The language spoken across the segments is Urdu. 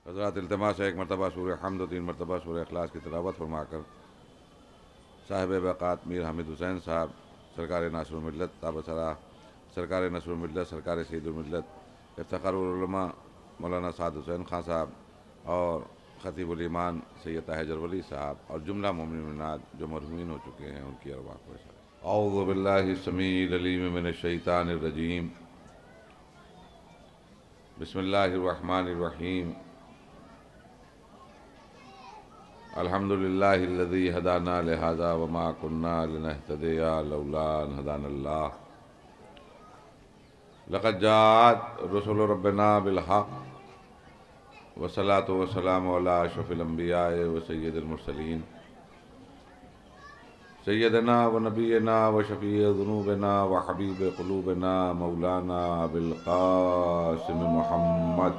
حضرات التماس ہے ایک مرتبہ سورہ حمد و 3 مرتبہ سورہ اخلاص کی تلاوت فرما کر صاحب بقات میر حامد حسین صاحب سرکار ناصر الملت تابسرا سرکار نصر الملت سرکار سید الملت افتخار العلماء مولانا سعد حسین خان صاحب اور خطیب الایمان سید حیدر ولی صاحب اور جملہ مومنات جو مرحومین ہو چکے ہیں ان کی ارواح کو اعوذ باللہ السمیع العلیم من الشیطان الرجیم بسم اللہ الرحمن الرحیم الحمد للہ الذی ہدانا لہذا وما كنا لنہتدی لولا ان ہدانا اللہ لقد جاءت رسل ربنا بالحق والصلاة والسلام علی اشرف الانبیاء وسید المرسلین سیدنا و نبینا و شفیع ذنوبنا و حبیب قلوبنا مولانا بالقاسم محمد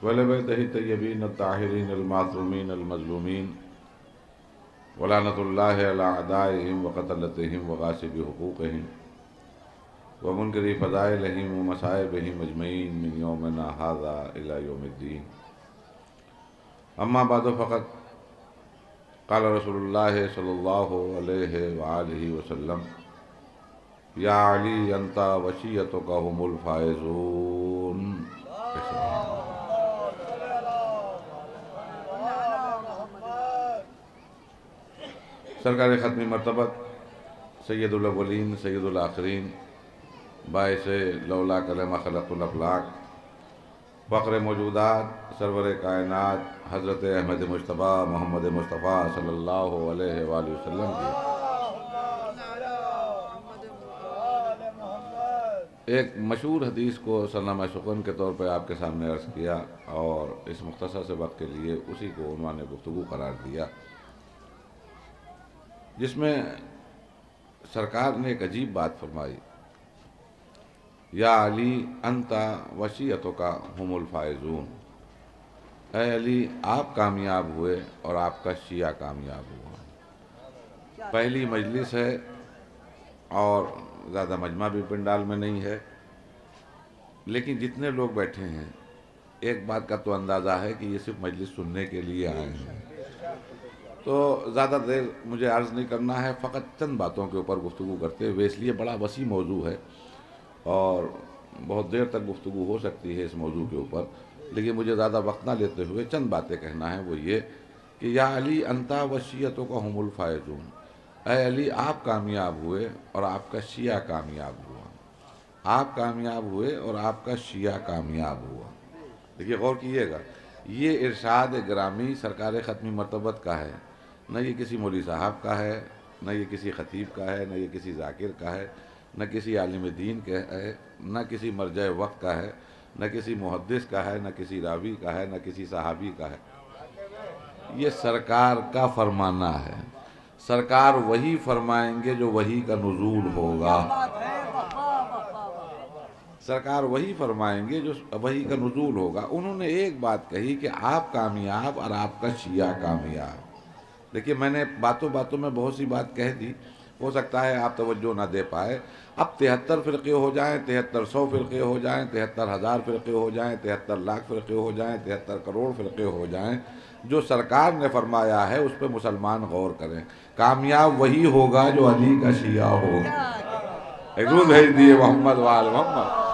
ولبیتہ الطیبین الطاہرین المعصومین المظلومین ولعنۃ اللہ علی اعدائہم وقتلتہم وغاصب حقوقہم ومنکر فضائلہم ومصائبہم اجمعین من یومنا ھذا الی یوم الدین اما بعد فقط قال رسول اللہ صلی اللہ علیہ وآلہ وسلم یا علی انت وشیتک هم الفائزون. سرکار ختمی مرتبت سید الاولین سید الآخرین باعث لولا کلمہ خلقت الافلاق فخر موجودات سرور کائنات حضرت احمد مجتبیٰ محمد مصطفیٰ صلی اللہ علیہ وآلہ وسلم کی ایک مشہور حدیث کو سرنامہ شکن کے طور پہ آپ کے سامنے عرض کیا اور اس مختصر سے وقت کے لیے اسی کو عنوان گفتگو قرار دیا، جس میں سرکار نے ایک عجیب بات فرمائی، یا علی انت وشیتک هم الفائزون. اے علی آپ کامیاب ہوئے اور آپ کا شیعہ کامیاب ہوا. پہلی مجلس ہے اور زیادہ مجمع بھی پنڈال میں نہیں ہے، لیکن جتنے لوگ بیٹھے ہیں ایک بات کا تو اندازہ ہے کہ یہ صرف مجلس سننے کے لیے آئے ہیں. تو زیادہ دیر مجھے عرض نہیں کرنا ہے، فقط چند باتوں کے اوپر گفتگو کرتے ہوئے، اس لیے بڑا وسیع موضوع ہے اور بہت دیر تک گفتگو ہو سکتی ہے اس موضوع کے اوپر، لیکن مجھے زیادہ وقت نہ لیتے ہوئے چند باتیں کہنا ہے. وہ یہ کہ یا علی انت وشیتک هم الفائزون. اے علی آپ کامیاب ہوئے اور آپ کا شیعہ کامیاب ہوا. آپ کامیاب ہوئے اور آپ کا شیعہ کامیاب ہوا. دیکھیے غور کیجیے گا، یہ ارشاد گرامی سرکار ختمی مرتبت کا ہے، نہ یہ کسی مولوی صاحب کا ہے، نہ یہ کسی خطیب کا ہے، نہ یہ کسی ذاکر کا ہے، نہ کسی عالم دین کا ہے، نہ کسی مرجع وقت کا ہے، نہ کسی محدث کا ہے، نہ کسی راوی کا ہے، نہ کسی صحابی کا ہے. یہ سرکار کا فرمانا ہے. سرکار وہی فرمائیں گے جو وحی کا نزول ہوگا. سرکار وہی فرمائیں گے جو وحی کا نزول ہوگا. انہوں نے ایک بات کہی کہ آپ کامیاب اور آپ کا شیعہ کامیاب. دیکھیے میں نے باتوں باتوں میں بہت سی بات کہہ دی، ہو سکتا ہے آپ توجہ نہ دے پائے. اب 73 فرقے ہو جائیں، 7300 فرقے ہو جائیں، 73,000 فرقے ہو جائیں، 73 لاکھ فرقے ہو جائیں، 73 کروڑ فرقے ہو جائیں، جو سرکار نے فرمایا ہے اس پہ مسلمان غور کریں. کامیاب وہی ہوگا جو علی کا شیعہ ہوگا. ایک درود بھیج دیے محمد وآل محمد.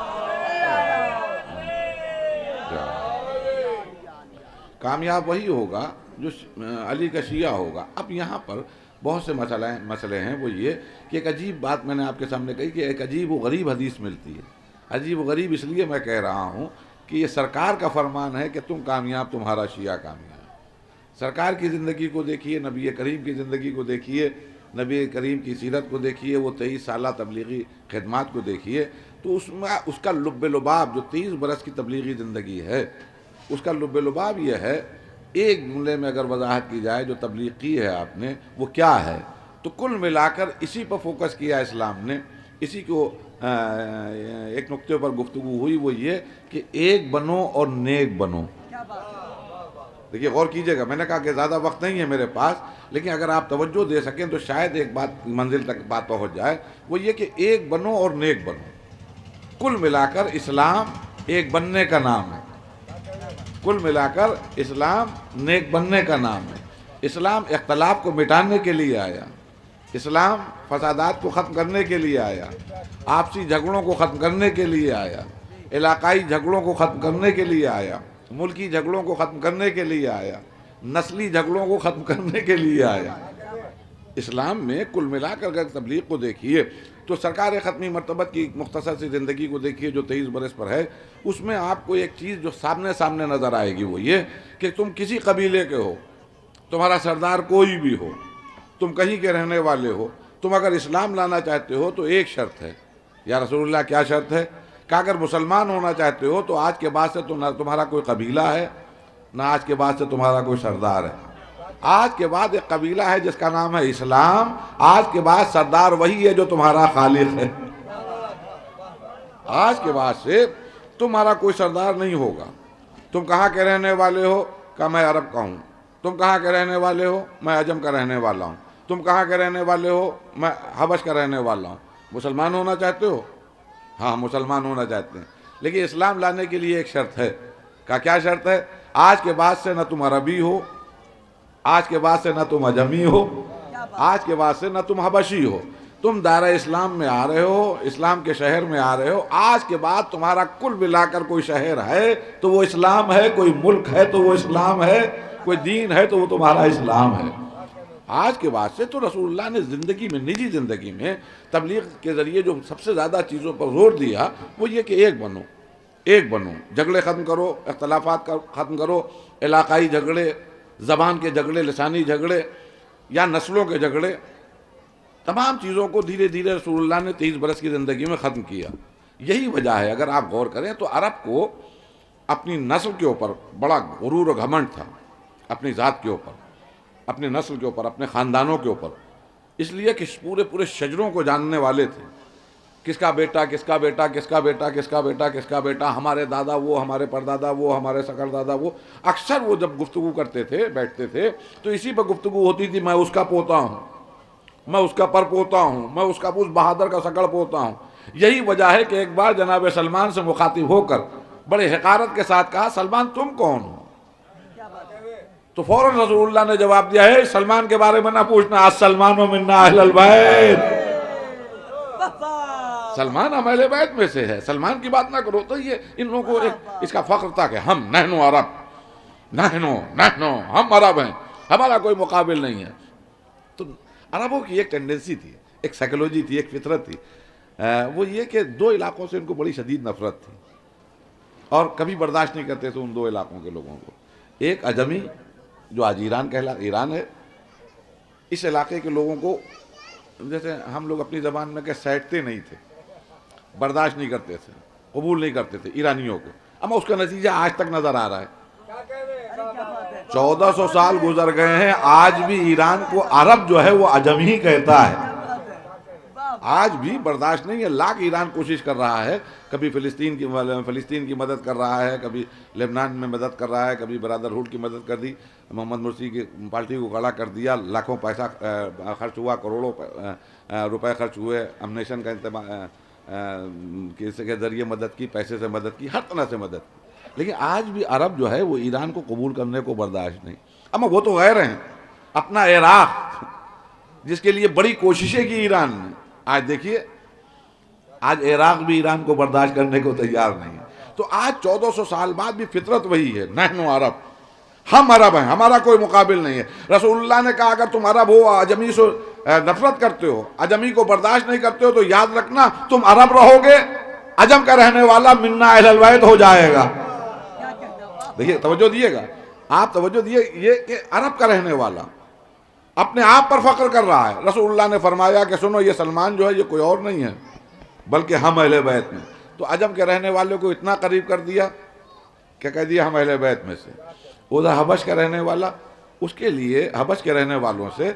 کامیاب وہی ہوگا جو علی کا شیعہ ہوگا. اب یہاں پر بہت سے مسئلے ہیں. وہ یہ کہ ایک عجیب بات میں نے آپ کے سامنے کہی کہ ایک عجیب و غریب حدیث ملتی ہے. عجیب و غریب اس لیے میں کہہ رہا ہوں کہ یہ سرکار کا فرمان ہے کہ تم کامیاب، تمہارا شیعہ کامیاب. سرکار کی زندگی کو دیکھیے، نبی کریم کی زندگی کو دیکھیے، نبی کریم کی سیرت کو دیکھیے، وہ 23 سالہ تبلیغی خدمات کو دیکھیے، تو اس میں اس کا لب لباب جو 30 برس کی تبلیغی زندگی ہے، اس کا لب لباب یہ ہے. ایک جملے میں اگر وضاحت کی جائے جو تبلیغ کی ہے آپ نے وہ کیا ہے، تو کل ملا کر اسی پر فوکس کیا اسلام نے. اسی کو ایک نقطے پر گفتگو ہوئی، وہ یہ کہ ایک بنو اور نیک بنو. دیکھیے غور کیجئے گا، میں نے کہا کہ زیادہ وقت نہیں ہے میرے پاس، لیکن اگر آپ توجہ دے سکیں تو شاید ایک بات منزل تک بات پہنچ جائے. وہ یہ کہ ایک بنو اور نیک بنو. کل ملا کر اسلام ایک بننے کا نام ہے، کل ملا کر اسلام نیک بننے کا نام ہے۔ اسلام اختلاف کو مٹانے کے لیے آیا، اسلام فسادات کو ختم کرنے کے لیے آیا، آپسی جھگڑوں کو ختم کرنے کے لیے آیا، علاقائی جھگڑوں کو ختم کرنے کے لیے آیا، ملکی جھگڑوں کو ختم کرنے کے لیے آیا، نسلی جھگڑوں کو ختم کرنے کے لیے آیا۔ اسلام میں کل ملا کر اگر تبلیغ کو دیکھیے تو سرکار ختمی مرتبت کی مختصر سی زندگی کو دیکھیے جو 23 برس پر ہے، اس میں آپ کو ایک چیز جو سامنے نظر آئے گی وہ یہ کہ تم کسی قبیلے کے ہو، تمہارا سردار کوئی بھی ہو، تم کہیں کے رہنے والے ہو، تم اگر اسلام لانا چاہتے ہو تو ایک شرط ہے۔ یا رسول اللہ کیا شرط ہے؟ کہ اگر مسلمان ہونا چاہتے ہو تو آج کے بعد سے نہ تمہارا کوئی قبیلہ ہے، نہ آج کے بعد سے تمہارا کوئی سردار ہے۔ آج کے بعد ایک قبیلہ ہے جس کا نام ہے اسلام، آج کے بعد سردار وہی ہے جو تمہارا خالق ہے۔ آج کے بعد سے تمہارا کوئی سردار نہیں ہوگا۔ تم کہاں کے رہنے والے ہو؟ کہ میں عرب کا ہوں۔ تم کہاں کے رہنے والے ہو؟ میں عجم کا رہنے والا ہوں۔ تم کہاں کے رہنے والے ہو؟ میں حبش کا رہنے والا ہوں۔ مسلمان ہونا چاہتے ہو؟ ہاں مسلمان ہونا چاہتے ہیں، لیکن اسلام لانے کے لیے ایک شرط ہے۔ کیا شرط ہے؟ آج کے بعد سے نہ تم عربی ہو، آج کے بعد سے نہ تم عجمی ہو، آج کے بعد سے نہ تم حبشی ہو، تم دائرہ اسلام میں آ رہے ہو، اسلام کے شہر میں آ رہے ہو۔ آج کے بعد تمہارا کل ملا کر کوئی شہر ہے تو وہ اسلام ہے، کوئی ملک ہے تو وہ اسلام ہے، کوئی دین ہے تو وہ تمہارا اسلام ہے۔ آج کے بعد سے تو رسول اللہ نے زندگی میں، نجی زندگی میں تبلیغ کے ذریعے جو سب سے زیادہ چیزوں پر زور دیا وہ یہ کہ ایک بنو، جھگڑے ختم کرو، اختلافات ختم کرو، علاقائی جھگڑے، زبان کے جھگڑے، لسانی جھگڑے یا نسلوں کے جھگڑے، تمام چیزوں کو دھیرے دھیرے رسول اللہ نے 23 برس کی زندگی میں ختم کیا۔ یہی وجہ ہے، اگر آپ غور کریں تو عرب کو اپنی نسل کے اوپر بڑا غرور و گھمنڈ تھا، اپنی ذات کے اوپر، اپنی نسل کے اوپر، اپنے خاندانوں کے اوپر، اس لیے کہ پورے شجروں کو جاننے والے تھے، کس کا بیٹا کس کا بیٹا کس کا بیٹا کس کا بیٹا کس کا بیٹا، ہمارے دادا وہ، ہمارے پردادا وہ، ہمارے سکر دادا وہ۔ اکثر وہ جب گفتگو کرتے تھے، بیٹھتے تھے تو اسی پر گفتگو ہوتی تھی، میں اس کا پوتا ہوں، میں اس کا پر پوتا ہوں، میں اس کا اس بہادر کا سکڑ پوتا ہوں۔ یہی وجہ ہے کہ ایک بار جناب سلمان سے مخاطب ہو کر بڑے حقارت کے ساتھ کہا، سلمان تم کون ہو؟ تو فوراً رسول اللہ نے جواب دیا ہے، سلمان کے بارے میں نہ پوچھنا، السلمان منا اہل البیت، سلمان ہم اہل بیت میں سے ہے، سلمان کی بات نہ کرو۔ تو یہ ان لوگوں کو اس کا فخر تھا کہ ہم نحن عرب، نحن ہم عرب ہیں، ہمارا کوئی مقابل نہیں ہے۔ تو عربوں کی ایک ٹینڈنسی تھی، ایک سائیکولوجی تھی، ایک فطرت تھی، وہ یہ کہ دو علاقوں سے ان کو بڑی شدید نفرت تھی اور کبھی برداشت نہیں کرتے تھے ان دو علاقوں کے لوگوں کو۔ ایک عجمی جو آج ایران ہے، اس علاقے کے لوگوں کو جیسے ہم لوگ اپنی زبان میں کہ سیٹتے نہیں تھے، برداشت نہیں کرتے تھے، قبول نہیں کرتے تھے ایرانیوں کو۔ اما اس کا نتیجہ آج تک نظر آ رہا ہے، 1400 سال گزر گئے ہیں، آج بھی ایران کو عرب جو ہے وہ عجم ہی کہتا ہے، آج بھی برداشت نہیں ہے۔ لاکھ ایران کوشش کر رہا ہے، کبھی فلسطین کی مدد کر رہا ہے، کبھی لبنان میں مدد کر رہا ہے، کبھی برادرہوڈ کی مدد کر دی، محمد مرسی کی پارٹی کو کھڑا کر دیا، لاکھوں پیسہ خرچ ہوا، کروڑوں روپے خرچ ہوئے، امنیشن کا کسی کے ذریعے مدد کی، پیسے سے مدد کی، ہر طرح سے مدد کی، لیکن آج بھی عرب جو ہے وہ ایران کو قبول کرنے کو برداشت نہیں۔ اما وہ تو غیر ہیں، اپنا عراق جس کے لیے بڑی کوششیں کی ایران نے، آج دیکھیے آج عراق بھی ایران کو برداشت کرنے کو تیار نہیں ہے۔ تو آج 1400 سال بعد بھی فطرت وہی ہے، نحن عرب، ہم عرب ہیں، ہمارا کوئی مقابل نہیں ہے۔ رسول اللہ نے کہا اگر تم عرب ہو، عجمی سے نفرت کرتے ہو، عجمی کو برداشت نہیں کرتے ہو، تو یاد رکھنا تم عرب رہو گے، عجم کا رہنے والا منا اہل البیت ہو جائے گا۔ دیکھیے توجہ دیے گا، آپ توجہ دیے، یہ کہ عرب کا رہنے والا اپنے آپ پر فخر کر رہا ہے۔ رسول اللہ نے فرمایا کہ سنو، یہ سلمان جو ہے یہ کوئی اور نہیں ہے بلکہ ہم اہل بیت میں۔ تو عجم کے رہنے والے کو اتنا قریب کر دیا کہ کہہ دیا ہم اہل بیت میں سے۔ ادھر حبش کا رہنے والا، اس کے لیے حبش کے رہنے والوں سے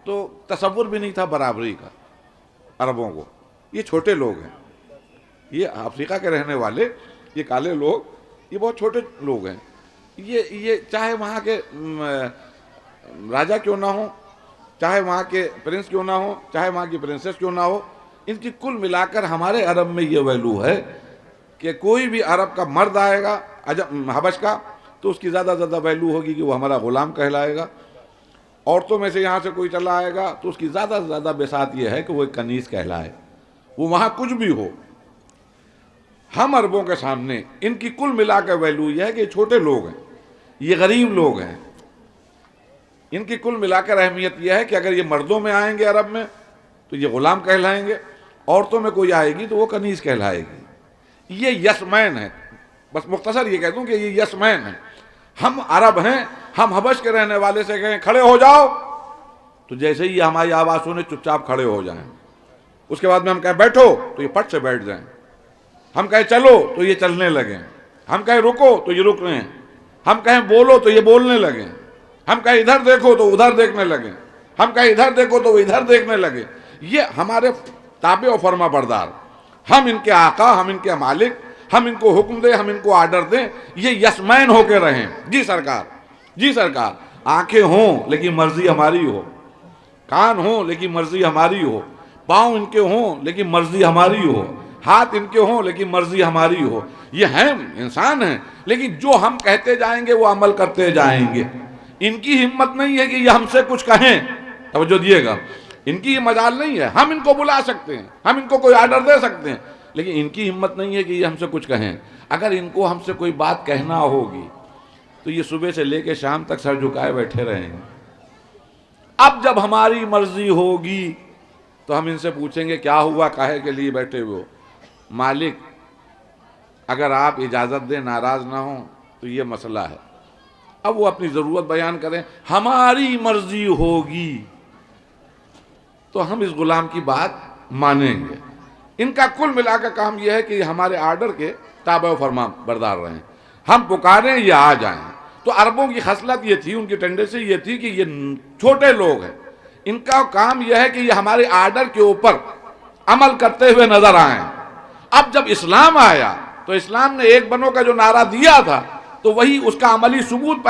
تو تصور بھی نہیں تھا برابری کا عربوں کو، یہ چھوٹے لوگ ہیں، یہ افریقہ کے رہنے والے، یہ کالے لوگ، یہ بہت چھوٹے لوگ ہیں، یہ چاہے وہاں کے راجہ کیوں نہ ہو، چاہے وہاں کے پرنس کیوں نہ ہو، چاہے وہاں کی پرنسس کیوں نہ ہو، ان کی کل ملا کر ہمارے عرب میں یہ ویلو ہے کہ کوئی بھی عرب کا مرد آئے گا حبش کا تو اس کی زیادہ زیادہ ویلو ہوگی کہ وہ ہمارا غلام کہلائے گا. عورتوں میں سے یہاں سے کوئی چلا آئے گا تو اس کی زیادہ سے زیادہ بساط یہ ہے کہ وہ ایک کنیز کہلائے, وہ وہاں کچھ بھی ہو. ہم عربوں کے سامنے ان کی کل ملا کر ویلو یہ ہے کہ یہ چھوٹے لوگ ہیں, یہ غریب لوگ ہیں. ان کی کل ملا کر اہمیت یہ ہے کہ اگر یہ مردوں میں آئیں گے عرب میں تو یہ غلام کہلائیں گے, عورتوں میں کوئی آئے گی تو وہ کنیز کہلائے گی. یہ یسمین ہے. بس مختصر یہ کہہ دوں کہ یہ یسمین ہے. ہم عرب ہیں, ہم حبش کے رہنے والے سے کہیں کھڑے ہو جاؤ تو جیسے ہی ہماری آواز سنے چپ چاپ کھڑے ہو جائیں. اس کے بعد میں ہم کہیں بیٹھو تو یہ پٹ سے بیٹھ جائیں, ہم کہیں چلو تو یہ چلنے لگیں, ہم کہیں رکو تو یہ رک رہے ہیں, ہم کہیں بولو تو یہ بولنے لگیں, ہم کہیں ادھر دیکھو تو ادھر دیکھنے لگیں, ہم کہیں ادھر دیکھو تو وہ ادھر دیکھنے لگے. یہ ہمارے تابع و فرما بردار, ہم ان کے آقا, ہم ان کے مالک, ہم ان کو حکم دیں, ہم ان کو آرڈر دیں, یہ یسمین ہو کے رہیں. جی سرکار, جی سرکار. آنکھیں ہوں لیکن مرضی ہماری ہو, کان ہوں لیکن مرضی ہماری ہو, پاؤں ان کے ہوں لیکن مرضی ہماری ہو, ہاتھ ان کے ہوں لیکن مرضی ہماری ہو. یہ ہیں انسان ہیں لیکن جو ہم کہتے جائیں گے وہ عمل کرتے جائیں گے. ان کی ہمت نہیں ہے کہ یہ ہم سے کچھ کہیں, توجہ دیے گا, ان کی یہ مجال نہیں ہے. ہم ان کو بلا سکتے ہیں, ہم ان کو کوئی آرڈر دے سکتے ہیں, لیکن ان کی ہمت نہیں ہے کہ یہ ہم سے کچھ کہیں. اگر ان کو ہم سے کوئی بات کہنا ہوگی تو یہ صبح سے لے کے شام تک سر جھکائے بیٹھے رہیں گے. اب جب ہماری مرضی ہوگی تو ہم ان سے پوچھیں گے کیا ہوا, کاہے کے لیے بیٹھے ہوئے ہو؟ مالک اگر آپ اجازت دیں, ناراض نہ ہوں تو یہ مسئلہ ہے. اب وہ اپنی ضرورت بیان کریں, ہماری مرضی ہوگی تو ہم اس غلام کی بات مانیں گے. ان کا کل ملا کر کام یہ ہے کہ یہ ہمارے آرڈر کے تابع و فرما بردار رہیں. ہم پکاریں یہ آ جائیں. تو عربوں کی خصلت یہ تھی, ان کی ٹینڈنسی یہ تھی کہ یہ چھوٹے لوگ ہیں, ان کا کام یہ ہے کہ یہ ہمارے آرڈر کے اوپر عمل کرتے ہوئے نظر آئیں. اب جب اسلام آیا تو اسلام نے ایک بنو کا جو نعرہ دیا تھا تو وہی اس کا عملی ثبوت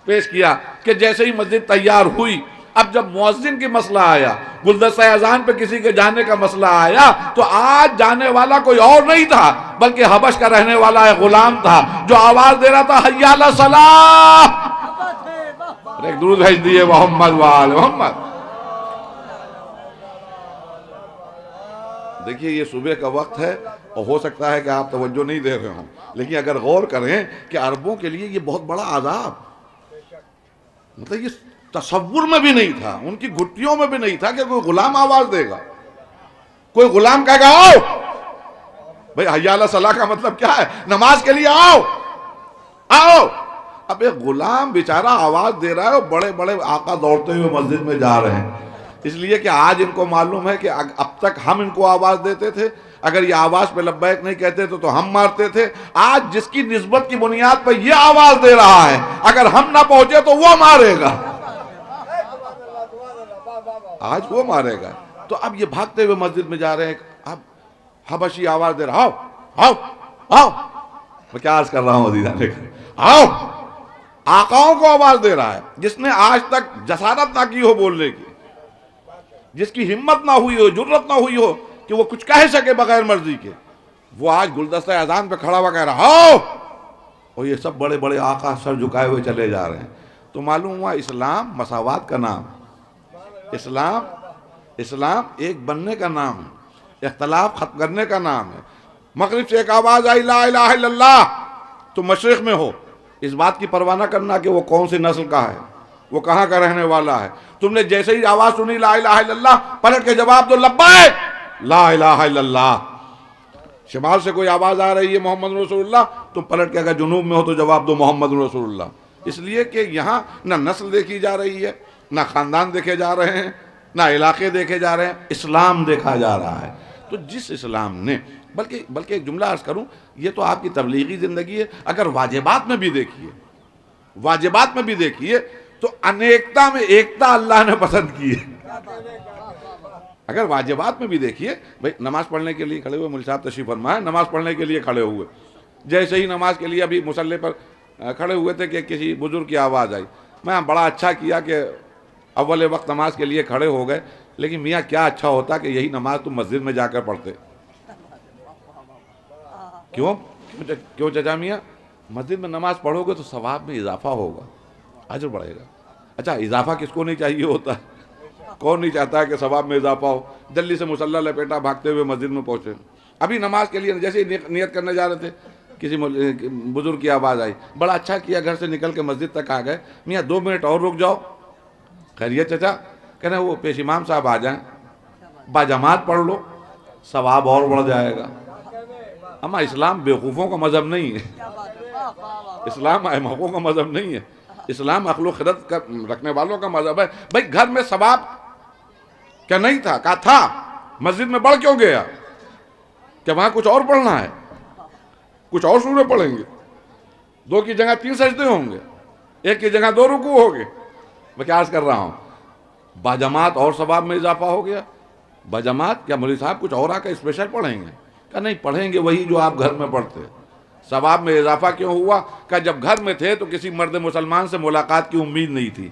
پیش کیا کہ جیسے ہی مسجد تیار ہوئی, اب جب مؤذن کی مسئلہ آیا, گلدستہ اذان پہ کسی کے جانے کا مسئلہ آیا, تو آج جانے والا کوئی اور نہیں تھا بلکہ حبش کا رہنے والا ایک غلام تھا جو آواز دے رہا تھا حی علی الصلاۃ. ایک درود بھیج دیے محمد وآل محمد. دیکھیے یہ صبح کا وقت ہے اور ہو سکتا ہے کہ آپ توجہ نہیں دے رہے ہوں, لیکن اگر غور کریں کہ عربوں کے لیے یہ بہت بڑا عذاب, مطلب یہ تصور میں بھی نہیں تھا, ان کی گھٹیوں میں بھی نہیں تھا کہ کوئی غلام آواز دے گا, کوئی غلام کہے گا آؤ. بھئی حی علی الصلاۃ کا مطلب کیا ہے؟ نماز کے لیے آؤ آؤ. اب ایک غلام بیچارہ آواز دے رہا ہے اور بڑے بڑے آقا دوڑتے ہوئے مسجد میں جا رہے ہیں, اس لیے کہ آج ان کو معلوم ہے کہ اب تک ہم ان کو آواز دیتے تھے, اگر یہ آواز پہ لبیک نہیں کہتے تو ہم مارتے تھے. آج جس کی نسبت کی بنیاد پر یہ آواز دے رہا ہے, اگر ہم نہ پہنچے تو وہ مارے گا, آج وہ مارے گا. تو اب یہ بھاگتے ہوئے مسجد میں جا رہے ہیں, اب حبشی آواز دے رہا, آؤ آؤ آؤ. میں کیا عرض کر رہا ہوں عزیزان, آؤ. آقاؤں کو آواز دے رہا ہے جس نے آج تک جسارت نہ کی ہو بولنے کی, جس کی ہمت نہ ہوئی ہو, جرت نہ ہوئی ہو کہ وہ کچھ کہہ سکے بغیر مرضی کے, وہ آج گلدستہ اذان پہ کھڑا ہوا کہہ رہا آؤ. اور یہ سب بڑے بڑے آقا سر جھکائے ہوئے چلے جا رہے ہیں. تو معلوم ہوا اسلام مساوات کا نام ہے, اسلام ایک بننے کا نام ہے, اختلاف ختم کرنے کا نام ہے. مغرب سے ایک آواز آئی لا الہ الا اللہ, تو مشرق میں ہو, اس بات کی پرواہ نہ کرنا کہ وہ کون سی نسل کا ہے, وہ کہاں کا رہنے والا ہے. تم نے جیسے ہی آواز سنی لا الہ الا اللہ, پلٹ کے جواب دو لبیک لا الہ الا اللہ. شمال سے کوئی آواز آ رہی ہے محمد رسول اللہ, تم پلٹ کے اگر جنوب میں ہو تو جواب دو محمد رسول اللہ. اس لیے کہ یہاں نہ نسل دیکھی جا رہی ہے, نہ خاندان دیکھے جا رہے ہیں, نہ علاقے دیکھے جا رہے ہیں, اسلام دیکھا جا رہا ہے. تو جس اسلام نے بلکہ ایک جملہ عرض کروں, یہ تو آپ کی تبلیغی زندگی ہے. اگر واجبات میں بھی دیکھیے تو انیکتا میں ایکتا اللہ نے پسند کی ہے. اگر واجبات میں بھی دیکھیے, بھئی نماز پڑھنے کے لیے کھڑے ہوئے, مول صاحب تشریف فرمائے, نماز پڑھنے کے لیے کھڑے ہوئے, جیسے ہی نماز کے لیے ابھی مصلی پر کھڑے ہوئے تھے کہ کسی بزرگ کی آواز آئی. میں بڑا اچھا کیا کہ اول وقت نماز کے لیے کھڑے ہو گئے, لیکن میاں کیا اچھا ہوتا کہ یہی نماز تم مسجد میں جا کر پڑھتے. کیوں چچا میاں؟ مسجد میں نماز پڑھو گے تو ثواب میں اضافہ ہوگا، اجر بڑھے گا. اچھا اضافہ کس کو نہیں چاہیے ہوتا؟ کون نہیں چاہتا ہے کہ ثواب میں اضافہ ہو؟ جلدی سے مصلی لپیٹا بھاگتے ہوئے مسجد میں پہنچے. ابھی نماز کے لیے جیسے ہی نیت کرنے جا رہے تھے کسی بزرگ کی آواز آئی، بڑا اچھا کیا گھر سے نکل کے مسجد تک آ گئے. میاں 2 منٹ اور رک جاؤ. خیریت چچا؟ کہنا وہ پیش امام صاحب آ جائیں، باجماعت پڑھ لو، ثواب اور بڑھ جائے گا. اما اسلام بیوقوفوں کا مذہب نہیں ہے، اسلام احمقوں کا مذہب نہیں ہے، اسلام عقل و خرد رکھنے والوں کا مذہب ہے. بھائی گھر میں ثواب کیا نہیں تھا؟ کہا تھا. مسجد میں بڑھ کیوں گیا؟ کہ وہاں کچھ اور پڑھنا ہے، کچھ اور سورے پڑھیں گے. 2 کی جگہ 3 سجدے ہوں گے، 1 کی جگہ 2 رکوع ہوں گے. میں کیا عرض کر رہا ہوں؟ باجماعت اور ثواب میں اضافہ ہو گیا. باجماعت کیا مولوی صاحب کچھ اور آ کے اسپیشل پڑھیں گے؟ کہ نہیں، پڑھیں گے وہی جو آپ گھر میں پڑھتے. ثواب میں اضافہ کیوں ہوا؟ کہ جب گھر میں تھے تو کسی مرد مسلمان سے ملاقات کی امید نہیں تھی.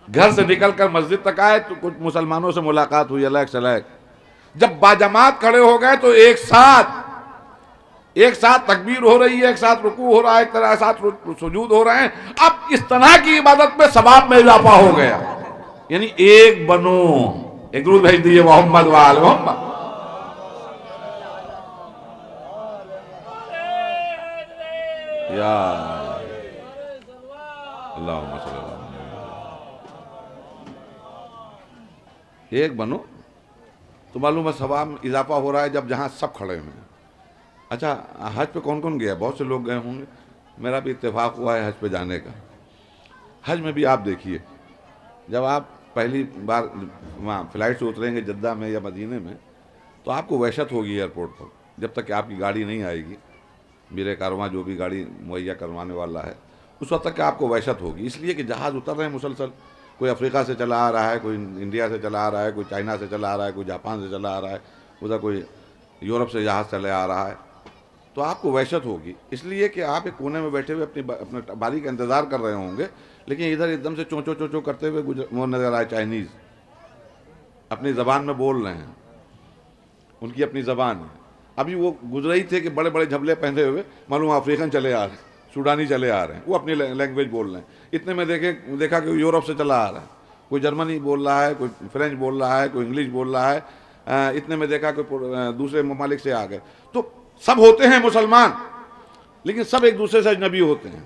گھر سے نکل کر مسجد تک آئے تو کچھ مسلمانوں سے ملاقات ہوئی، الیک سلیک. جب باجماعت کھڑے ہو گئے تو ایک ساتھ تکبیر ہو رہی ہے، ایک ساتھ رکوع ہو رہا ہے، ایک ساتھ سجود ہو رہے ہیں. اب اس طرح کی عبادت میں ثواب میں اضافہ ہو گیا. یعنی ایک بنو. ایک درود بھیج دیجیے محمد وآل محمد. یا اللہم صلی اللہ علیہ وسلم. ایک بنو تو معلوم ہے ثواب میں اضافہ ہو رہا ہے جب جہاں سب کھڑے ہیں. اچھا حج پہ کون کون گیا؟ بہت سے لوگ گئے ہوں گے. میرا بھی اتفاق ہوا ہے حج پہ جانے کا. حج میں بھی آپ دیکھیے، جب آپ پہلی بار وہاں فلائٹ سے اتریں گے جدہ میں یا مدینے میں تو آپ کو وحشت ہوگی ایئرپورٹ پر، جب تک کہ آپ کی گاڑی نہیں آئے گی. میرے کارواں جو بھی گاڑی مہیا کروانے والا ہے اس وقت تک کہ آپ کو وحشت ہوگی، اس لیے کہ جہاز اتر رہے ہیں مسلسل. کوئی افریقہ سے چلا آ رہا ہے، کوئی انڈیا سے چلا آ رہا ہے، کوئی چائنا سے چلا آ رہا ہے، کوئی جاپان سے چلا آ رہا ہے، ادھر کوئی یورپ سے جہاز چلے آ رہا ہے. تو آپ کو وحشت ہوگی، اس لیے کہ آپ ایک کونے میں بیٹھے ہوئے اپنے باری کا انتظار کر رہے ہوں گے، لیکن ادھر ایک دم سے چون چون چون کرتے ہوئے وہ نظر آئے چائنیز، اپنی زبان میں بول رہے ہیں، ان کی اپنی زبان ہے. ابھی وہ گزرے ہی تھے کہ بڑے بڑے جھبلے پہنے ہوئے معلوم افریقن چلے آ رہے ہیں، سوڈانی چلے آ رہے ہیں، وہ اپنی لینگویج بول رہے ہیں. اتنے میں دیکھا کہ وہ یورپ سے چلا آ رہا ہے، کوئی جرمنی بول رہا ہے، کوئی فرینچ بول رہا ہے، کوئی انگلش بول رہا ہے. اتنے میں دیکھا کہ دوسرے ممالک سے آ گئے. تو سب ہوتے ہیں مسلمان، لیکن سب ایک دوسرے سے اجنبی ہوتے ہیں،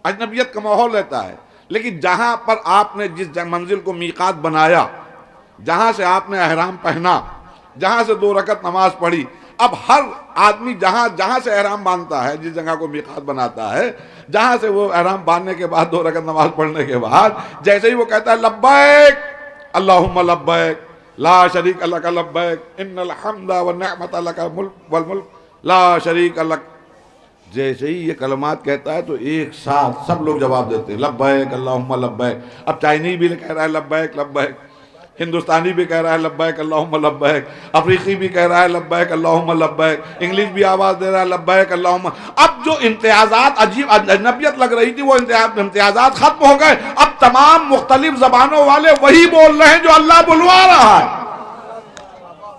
اجنبیت کا ماحول رہتا ہے. لیکن جہاں پر آپ نے جس منزل کو میقات بنایا، جہاں سے آپ نے احرام پہنا، جہاں سے 2 رکعت نماز پڑھی، اب ہر آدمی جہاں سے احرام باندھتا ہے، جس جگہ کو میقات بناتا ہے، جہاں سے وہ احرام باندھنے کے بعد 2 رکعت نماز پڑھنے کے بعد جیسے ہی وہ کہتا ہے لبیک اللہم لبیک لا شریک لک لبیک ان الحمد والنعمت لک والملک لا شریک لک، جیسے ہی یہ کلمات کہتا ہے تو ایک ساتھ سب لوگ جواب دیتے ہیں لبیک اللہم لبیک. اب چائنی بھی کہہ رہا ہے لبیک لبیک، ہندوستانی بھی کہہ رہا ہے لبیک اللہم لبیک، افریقی بھی کہہ رہا ہے لبیک اللہم لبیک، انگلش بھی آواز دے رہا ہے لبیک اللہم. اب جو امتیازات عجیب اجنبیت لگ رہی تھی وہ امتیازات ختم ہو گئے. اب تمام مختلف زبانوں والے وہی بول رہے ہیں جو اللہ بلوا رہا ہے.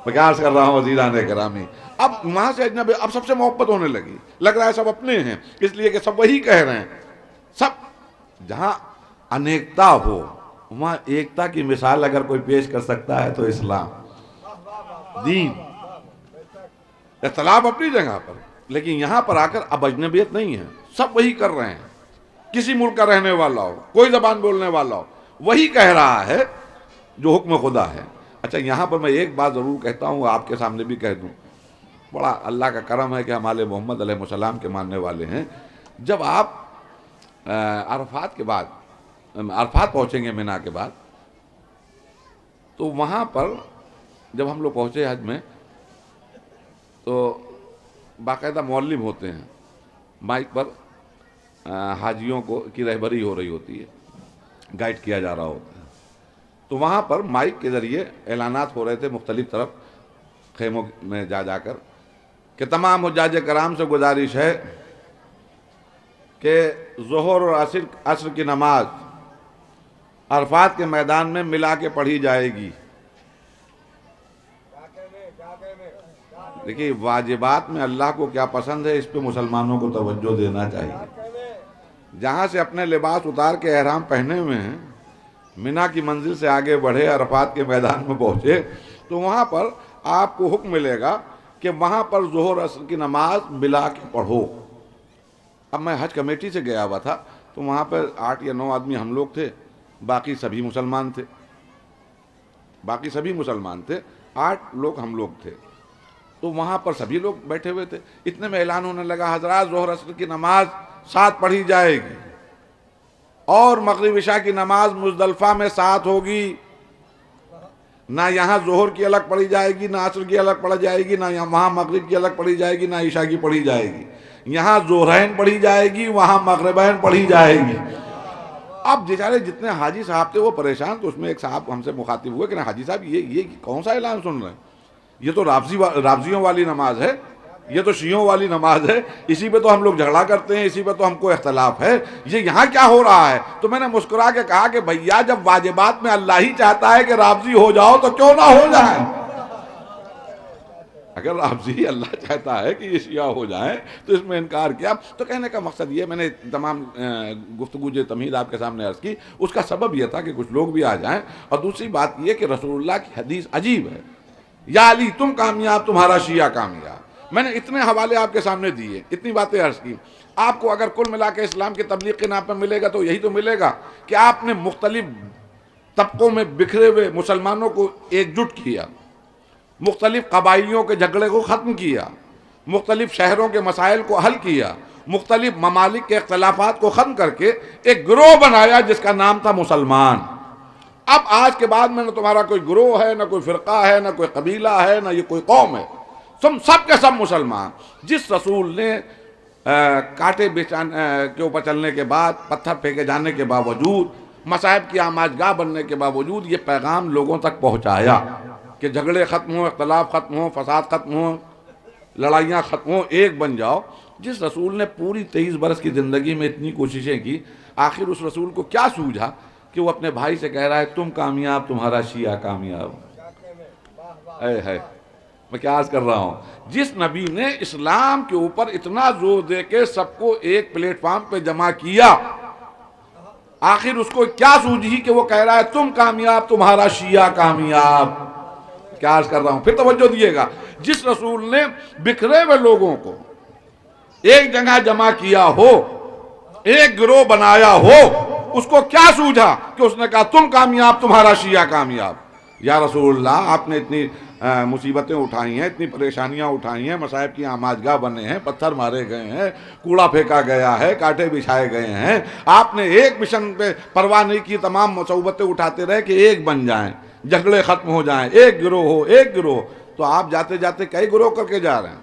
میں کیا عرض کر رہا ہوں عزیزان گرامی؟ اب وہاں سے اجنبی اب سب سے محبت ہونے لگی، لگ رہا ہے سب اپنے ہیں، اس لیے کہ سب وہی کہہ رہے ہیں. سب جہاں انیکتا ہو وہاں ایکتا کی مثال اگر کوئی پیش کر سکتا ہے تو اسلام دین. اختلاف اپنی جگہ پر، لیکن یہاں پر آ کر اب اجنبیت نہیں ہے، سب وہی کر رہے ہیں. کسی ملک کا رہنے والا ہو، کوئی زبان بولنے والا ہو، وہی کہہ رہا ہے جو حکم خدا ہے. اچھا یہاں پر میں ایک بات ضرور کہتا ہوں، آپ کے سامنے بھی کہہ دوں. بڑا اللہ کا کرم ہے کہ ہمارے محمد علیہ السلام کے ماننے والے ہیں. جب آپ عرفات کے بعد عرفات پہنچیں گے مینا کے بعد، تو وہاں پر جب ہم لوگ پہنچے حج میں تو باقاعدہ معلم ہوتے ہیں، مائک پر حاجیوں کی رہبری ہو رہی ہوتی ہے، گائیڈ کیا جا رہا ہوتا ہے. تو وہاں پر مائک کے ذریعے اعلانات ہو رہے تھے مختلف طرف خیموں میں جا کر کہ تمام حجاج کرام سے گزارش ہے کہ ظہر اور عصر کی نماز عرفات کے میدان میں ملا کے پڑھی جائے گی۔ دیکھیے واجبات میں اللہ کو کیا پسند ہے، اس پہ مسلمانوں کو توجہ دینا چاہیے۔ جہاں سے اپنے لباس اتار کے احرام پہنے ہوئے ہیں، منا کی منزل سے آگے بڑھے، عرفات کے میدان میں پہنچے، تو وہاں پر آپ کو حکم ملے گا کہ وہاں پر ظہر عصر کی نماز ملا کے پڑھو۔ اب میں حج کمیٹی سے گیا ہوا تھا، تو وہاں پر 8 یا 9 آدمی ہم لوگ تھے، باقی سبھی مسلمان تھے، 8 لوگ ہم لوگ تھے۔ تو وہاں پر سبھی لوگ بیٹھے ہوئے تھے، اتنے میں اعلان ہونے لگا، حضرات ظہر عصر کی نماز ساتھ پڑھی جائے گی، اور مغرب عشاء کی نماز مزدلفہ میں ساتھ ہوگی۔ نہ یہاں ظہر کی الگ پڑھی جائے گی، نہ عصر کی الگ پڑھی جائے گی، نہ وہاں مغرب کی الگ پڑھی جائے گی، نہ عشاء کی پڑھی جائے گی۔ یہاں ظہرین پڑھی جائے گی، وہاں مغربین پڑھی جائے گی۔ اب بیچارے جتنے حاجی صاحب تھے وہ پریشان، تو اس میں ایک صاحب ہم سے مخاطب ہوئے کہ حاجی صاحب یہ کون سا اعلان سن رہے ہیں؟ یہ تو رافضیوں والی نماز ہے، یہ تو شیعوں والی نماز ہے، اسی پہ تو ہم لوگ جھگڑا کرتے ہیں، اسی پہ تو ہم کو اختلاف ہے، یہ یہاں کیا ہو رہا ہے؟ تو میں نے مسکرا کے کہا کہ بھیا جب واجبات میں اللہ ہی چاہتا ہے کہ رافضی ہو جاؤ تو کیوں نہ ہو جائیں؟ اگر رافضی اللہ چاہتا ہے کہ یہ شیعہ ہو جائیں تو اس میں انکار کیا؟ تو کہنے کا مقصد یہ، میں نے تمام گفتگو جو تمہید آپ کے سامنے عرض کی، اس کا سبب یہ تھا کہ کچھ لوگ بھی آ جائیں، اور دوسری بات یہ کہ رسول اللہ کی حدیث عجیب ہے، یا علی تم کامیاب تمہارا شیعہ کامیاب۔ میں نے اتنے حوالے آپ کے سامنے دیے، اتنی باتیں عرض کی۔ آپ کو اگر کل ملا کے اسلام کی تبلیغ کے نام پہ ملے گا تو یہی تو ملے گا کہ آپ نے مختلف طبقوں میں بکھرے ہوئے مسلمانوں کو ایک جٹ کیا، مختلف قبائلیوں کے جھگڑے کو ختم کیا، مختلف شہروں کے مسائل کو حل کیا، مختلف ممالک کے اختلافات کو ختم کر کے ایک گروہ بنایا جس کا نام تھا مسلمان۔ اب آج کے بعد میں نہ تمہارا کوئی گروہ ہے، نہ کوئی فرقہ ہے، نہ کوئی قبیلہ ہے، نہ یہ کوئی قوم ہے، تم سب کے سب مسلمان۔ جس رسول نے کانٹے کے اوپر چلنے کے بعد، پتھر پھینکے جانے کے باوجود، مصائب کی آماجگاہ بننے کے باوجود یہ پیغام لوگوں تک پہنچایا کہ جھگڑے ختم ہوں، اختلاف ختم ہوں، فساد ختم ہوں، لڑائیاں ختم ہوں، ایک بن جاؤ۔ جس رسول نے پوری 23 برس کی زندگی میں اتنی کوششیں کی، آخر اس رسول کو کیا سوجھا کہ وہ اپنے بھائی سے کہہ رہا ہے تم کامیاب تمہارا شیعہ کامیاب۔ ہے میں کیا عرض کر رہا ہوں؟ جس نبی نے اسلام کے اوپر اتنا زور دے کے سب کو ایک پلیٹ فارم پہ جمع کیا، آخر اس کو کیا سوجھی کہ وہ کہہ رہا ہے تم کامیاب تمہارا شیعہ کامیاب۔ کیا عرض کر رہا ہوں؟ پھر توجہ دیئے گا۔ جس رسول نے بکھرے ہوئے لوگوں کو ایک جگہ جمع کیا ہو، ایک گروہ بنایا ہو، اس کو کیا سوجھا کہ اس نے کہا تم کامیاب تمہارا شیعہ کامیاب۔ یا رسول اللہ آپ نے اتنی مصیبتیں اٹھائی ہیں، اتنی پریشانیاں اٹھائی ہیں، مصائب کی آماجگاہ بنے ہیں، پتھر مارے گئے ہیں، کوڑا پھینکا گیا ہے، کانٹے بچھائے گئے ہیں، آپ نے ایک مشن پہ پرواہ نہیں کی، تمام مصیبتیں اٹھاتے رہے کہ ایک بن جائیں، جھگڑے ختم ہو جائیں، ایک گروہ ہو، ایک گروہ۔ تو آپ جاتے جاتے کئی گروہ کر کے جا رہے ہیں۔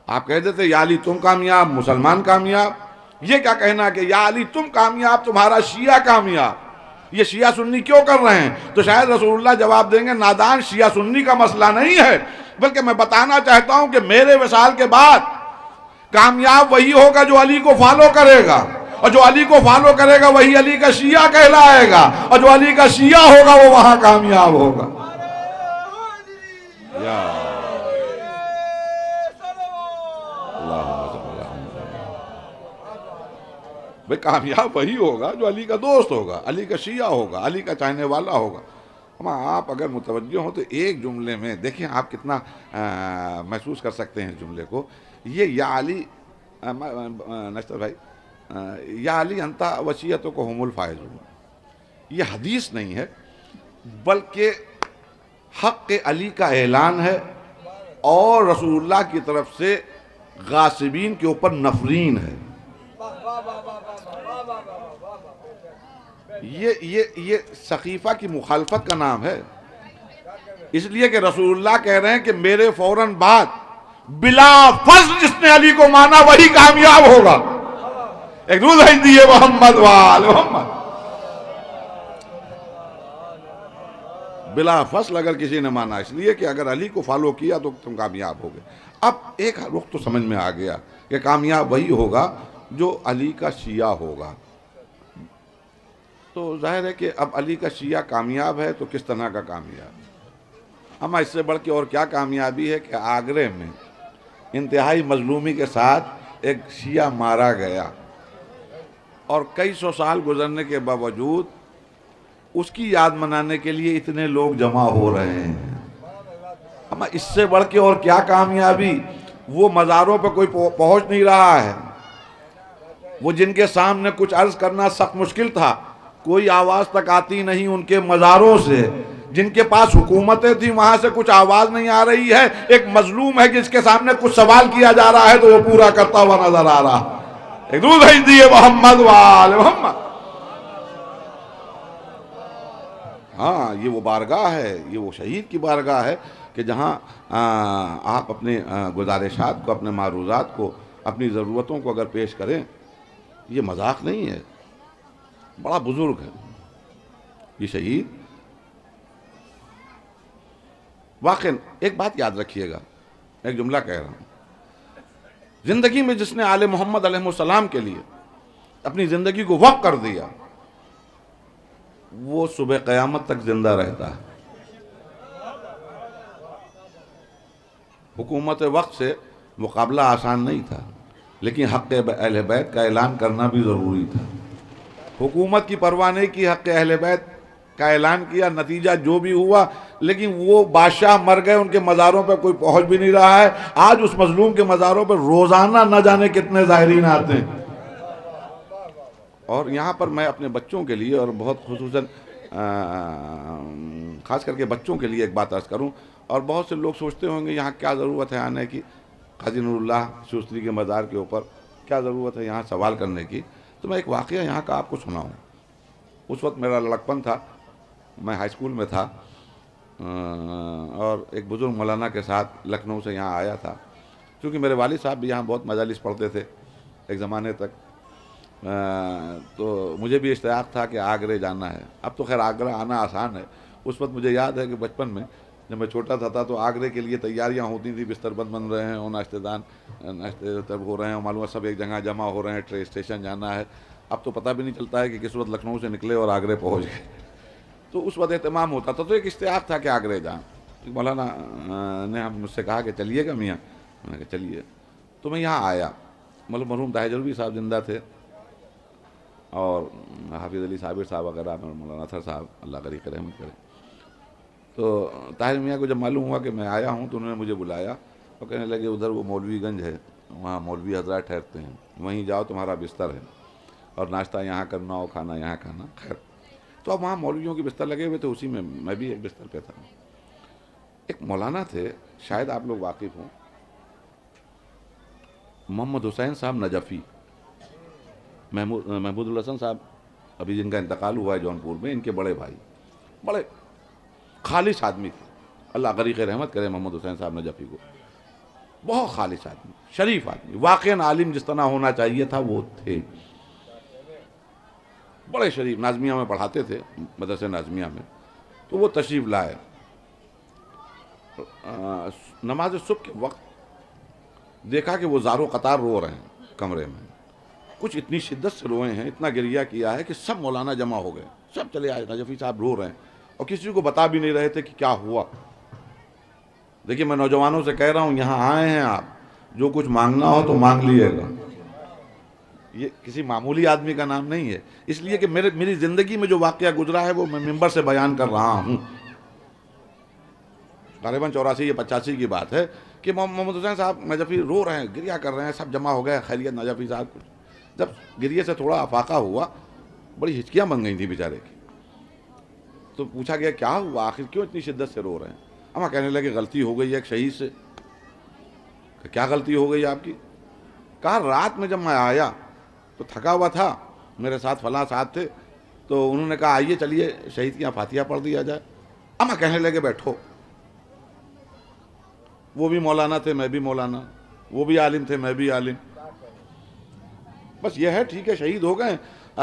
آپ کہہ دیتے یا علی تم کامیاب مسلمان کامیاب، یہ کیا کہنا کہ یا علی تم کامیاب تمہارا شیعہ کامیاب؟ یہ شیعہ سنی کیوں کر رہے ہیں؟ تو شاید رسول اللہ جواب دیں گے نادان، شیعہ سنی کا مسئلہ نہیں ہے، بلکہ میں بتانا چاہتا ہوں کہ میرے وصال کے بعد کامیاب وہی ہوگا جو علی کو فالو کرے گا، اور جو علی کو فالو کرے گا وہی علی کا شیعہ کہلائے گا، اور جو علی کا شیعہ ہوگا وہ وہاں کامیاب ہوگا۔ بھئی کامیاب وہی ہوگا جو علی کا دوست ہوگا، علی کا شیعہ ہوگا، علی کا چاہنے والا ہوگا۔ آپ اگر متوجہ ہوں تو ایک جملے میں دیکھیں آپ کتنا محسوس کر سکتے ہیں اس جملے کو۔ یہ یا علی نشتر بھائی، یا علی انتا وصیتوں کو ہم الفائزون، یہ حدیث نہیں ہے بلکہ حق علی کا اعلان ہے، اور رسول اللہ کی طرف سے غاصبین کے اوپر نفرین ہے۔ یہ سقیفہ کی مخالفت کا نام ہے، اس لیے کہ رسول اللہ کہہ رہے ہیں کہ میرے فوراً بعد بلا فضل جس نے علی کو مانا وہی کامیاب ہوگا۔ ایک روز ہے دیئے محمد وآل محمد، بلا فصل اگر کسی نے مانا، اس لیے کہ اگر علی کو فالو کیا تو تم کامیاب ہوگے۔ اب ایک رخ تو سمجھ میں آ گیا کہ کامیاب وہی ہوگا جو علی کا شیعہ ہوگا۔ تو ظاہر ہے کہ اب علی کا شیعہ کامیاب ہے تو کس طرح کا کامیاب؟ اما اس سے بڑھ کے اور کیا کامیابی ہے کہ آگرے میں انتہائی مظلومی کے ساتھ ایک شیعہ مارا گیا، اور کئی سو سال گزرنے کے باوجود اس کی یاد منانے کے لیے اتنے لوگ جمع ہو رہے ہیں۔ اما اس سے بڑھ کے اور کیا کامیابی؟ وہ مزاروں پہ کوئی پہنچ نہیں رہا ہے، وہ جن کے سامنے کچھ عرض کرنا سخت مشکل تھا، کوئی آواز تک آتی نہیں ان کے مزاروں سے، جن کے پاس حکومتیں تھیں وہاں سے کچھ آواز نہیں آ رہی ہے، ایک مظلوم ہے جس کے سامنے کچھ سوال کیا جا رہا ہے تو وہ پورا کرتا ہوا نظر آ رہا۔ ایک درود بھیج دیے محمد وآل محمد۔ ہاں، یہ وہ بارگاہ ہے، یہ وہ شہید کی بارگاہ ہے کہ جہاں آپ اپنے گزارشات کو، اپنے معروضات کو، اپنی ضرورتوں کو اگر پیش کریں، یہ مذاق نہیں ہے، بڑا بزرگ ہے یہ شہید۔ واقعی ایک بات یاد رکھیے گا، ایک جملہ کہہ رہا ہوں، زندگی میں جس نے آل محمد علیہ السلام کے لیے اپنی زندگی کو وقف کر دیا، وہ صبح قیامت تک زندہ رہتا ہے۔ حکومت وقت سے مقابلہ آسان نہیں تھا، لیکن حق اہل بیت کا اعلان کرنا بھی ضروری تھا۔ حکومت کی پرواہ نہیں کی، حق اہل بیت کا اعلان کیا، نتیجہ جو بھی ہوا، لیکن وہ بادشاہ مر گئے، ان کے مزاروں پہ کوئی پہنچ بھی نہیں رہا ہے۔ آج اس مظلوم کے مزاروں پہ روزانہ نہ جانے کتنے زائرین آتے ہیں۔ اور یہاں پر میں اپنے بچوں کے لیے، اور بہت خصوصاً خاص کر کے بچوں کے لیے ایک بات عرض کروں، اور بہت سے لوگ سوچتے ہوں گے یہاں کیا ضرورت ہے آنے کی، قاضی نور اللہ شوستری کے مزار کے اوپر کیا ضرورت ہے یہاں سوال کرنے کی؟ تو میں ایک واقعہ یہاں کا آپ کو سناؤں۔ اس وقت میرا لڑکپن تھا، میں ہائی اسکول میں تھا، اور ایک بزرگ مولانا کے ساتھ لکھنؤ سے یہاں آیا تھا، کیونکہ میرے والد صاحب بھی یہاں بہت مجالس پڑھتے تھے ایک زمانے تک، تو مجھے بھی اشتیاق تھا کہ آگرے جانا ہے۔ اب تو خیر آگرہ آنا آسان ہے، اس وقت مجھے یاد ہے کہ بچپن میں جب میں چھوٹا تھا تو آگرے کے لیے تیاریاں ہوتی تھیں، بستر بن رہے ہیں اور ناشتے تب ہو رہے ہیں، معلوم ہے سب ایک جگہ جمع ہو رہے ہیں، ٹرین اسٹیشن جانا ہے۔ اب تو پتہ بھی نہیں چلتا ہے کہ کس وقت لکھنؤ سے نکلے اور آگرے پہنچ گئے۔ تو اس وقت اہتمام ہوتا تھا، تو ایک اشتیاق تھا کہ آگرے جائیں۔ مولانا نے مجھ سے کہا کہ چلیے گا میاں، میں نے کہا چلیے۔ تو میں یہاں آیا، مطلب مرحوم طاہر جلوی صاحب زندہ تھے، اور حافظ علی صابر صاحب وغیرہ، مولانا اطہر صاحب، اللہ غریق رحمت کرے۔ تو طاہر میاں کو جب معلوم ہوا کہ میں آیا ہوں تو انہوں نے مجھے بلایا اور کہنے لگے ادھر وہ مولوی گنج ہے، وہاں مولوی حضرات ٹھہرتے ہیں، وہیں جاؤ، تمہارا بستر ہے، اور ناشتہ یہاں کرنا اور کھانا یہاں کھانا۔ خیر، تو اب وہاں مولویوں کے بستر لگے ہوئے تھے، اسی میں بھی ایک بستر پہ تھا۔ ایک مولانا تھے، شاید آپ لوگ واقف ہوں، محمد حسین صاحب نجفی، محمود الحسن صاحب ابھی جن کا انتقال ہوا ہے جونپور میں، ان کے بڑے بھائی، بڑے خالص آدمی تھے، اللہ غریق رحمت کرے محمد حسین صاحب نجفی کو۔ بہت خالص آدمی، شریف آدمی، واقعاً عالم جس طرح ہونا چاہیے تھا وہ تھے، بڑے شریف، نازمیہ میں پڑھاتے تھے، مدرسے نازمیہ میں۔ تو وہ تشریف لائے، نماز صبح کے وقت دیکھا کہ وہ زارو قطار رو رہے ہیں کمرے میں، کچھ اتنی شدت سے روئے ہیں، اتنا گریہ کیا ہے کہ سب مولانا جمع ہو گئے، سب چلے آئے، نجفی صاحب رو رہے ہیں اور کسی کو بتا بھی نہیں رہے تھے کہ کیا ہوا۔ دیکھیے میں نوجوانوں سے کہہ رہا ہوں، یہاں آئے ہیں آپ، جو کچھ مانگنا ہو تو مانگ لیے گا، یہ کسی معمولی آدمی کا نام نہیں ہے، اس لیے کہ میری زندگی میں جو واقعہ گزرا ہے وہ میں ممبر سے بیان کر رہا ہوں۔ غالباً 84 یا 85 کی بات ہے کہ محمد حسین صاحب نجفی رو رہے ہیں، گریہ کر رہے ہیں، سب جمع ہو گئے، خیریت نجفی صاحب کو۔ جب گریے سے تھوڑا افاقہ ہوا، بڑی ہچکیاں بن گئی تھیں بیچارے کی، تو پوچھا گیا کیا ہوا، آخر کیوں اتنی شدت سے رو رہے ہیں؟ اما کہنے لگے غلطی ہو گئی ہے ایک شہید سے۔ کہ کیا غلطی ہو گئی آپ کی؟ کہا رات میں جب میں آیا تو تھکا ہوا تھا، میرے ساتھ فلاں ساتھ تھے، تو انہوں نے کہا آئیے چلیے شہید کی یہاں فاتحہ پڑھ دیا جائے۔ اما کہنے لگے بیٹھو، وہ بھی مولانا تھے میں بھی مولانا، وہ بھی عالم تھے میں بھی عالم، بس یہ ہے ٹھیک ہے شہید ہو گئے،